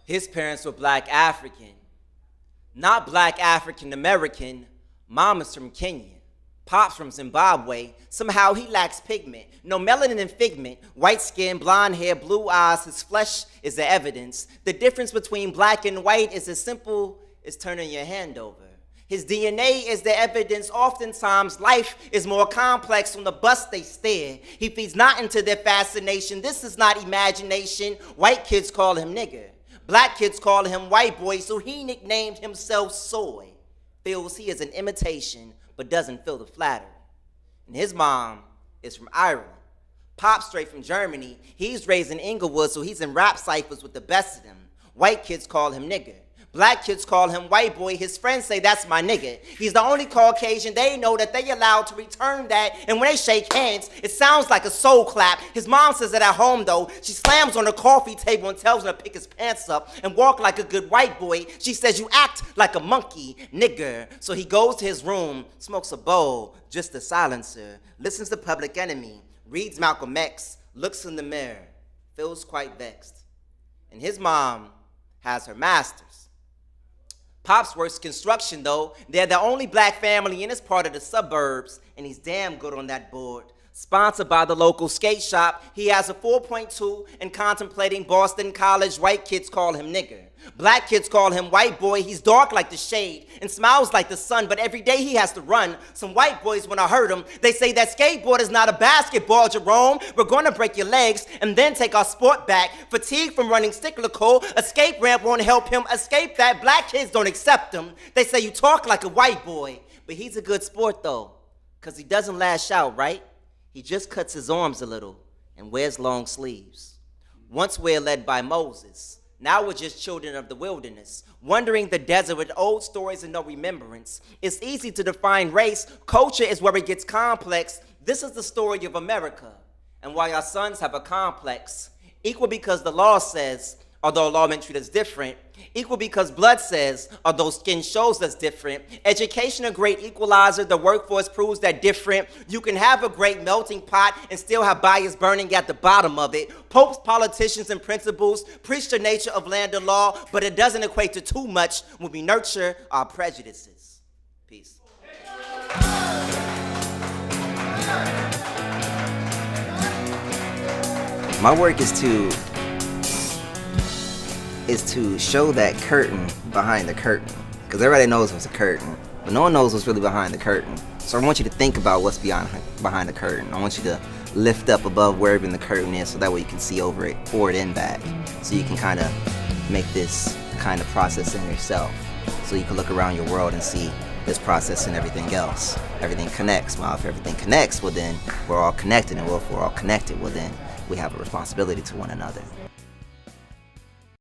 His parents were black African, not black African American. Mama's from Kenya, Pop's from Zimbabwe. Somehow he lacks pigment, no melanin and figment, white skin, blonde hair, blue eyes. His flesh is the evidence. The difference between black and white is as simple as turning your hand over. His DNA is the evidence. Oftentimes, life is more complex. On the bus, they stare. He feeds not into their fascination. This is not imagination. White kids call him nigger. Black kids call him white boy, so he nicknamed himself Soy. Feels he is an imitation, but doesn't feel the flattery. And his mom is from Ireland. Pop straight from Germany. He's raised in Inglewood, so he's in rap ciphers with the best of them. White kids call him nigger. Black kids call him white boy. His friends say that's my nigga. He's the only Caucasian they know that they allowed to return that. And when they shake hands, it sounds like a soul clap. His mom says it at home though. She slams on the coffee table and tells him to pick his pants up and walk like a good white boy. She says you act like a monkey, nigger. So he goes to his room, smokes a bowl, just a silencer, listens to Public Enemy, reads Malcolm X, looks in the mirror, feels quite vexed. And his mom has her master's. Pops works construction though. They're the only black family in this part of the suburbs, and he's damn good on that board. Sponsored by the local skate shop, he has a 4.2 and contemplating Boston College. White kids call him nigger. Black kids call him white boy. He's dark like the shade and smiles like the sun, but every day he has to run. Some white boys, when I heard them, they say that skateboard is not a basketball, Jerome. We're gonna break your legs and then take our sport back. Fatigue from running cyclical, escape ramp won't help him escape that. Black kids don't accept him. They say you talk like a white boy, but he's a good sport though, cause he doesn't lash out, right? He just cuts his arms a little and wears long sleeves. Once we're led by Moses. Now we're just children of the wilderness, wandering the desert with old stories and no remembrance. It's easy to define race. Culture is where it gets complex. This is the story of America and why our sons have a complex. Equal because the law says, although law meant treat us different. Equal because blood says, although skin shows us different. Education a great equalizer. The workforce proves that different. You can have a great melting pot and still have bias burning at the bottom of it. Popes, politicians, and principals preach the nature of land and law, but it doesn't equate to too much when we nurture our prejudices. Peace. My work is to show that curtain behind the curtain. Because everybody knows what's a curtain, but no one knows what's really behind the curtain. So I want you to think about what's behind the curtain. I want you to lift up above wherever the curtain is so that way you can see over it, forward and back. So you can kind of make this kind of process in yourself. So you can look around your world and see this process and everything else. Everything connects. Well, if everything connects, well then we're all connected. And well, if we're all connected, well then we have a responsibility to one another.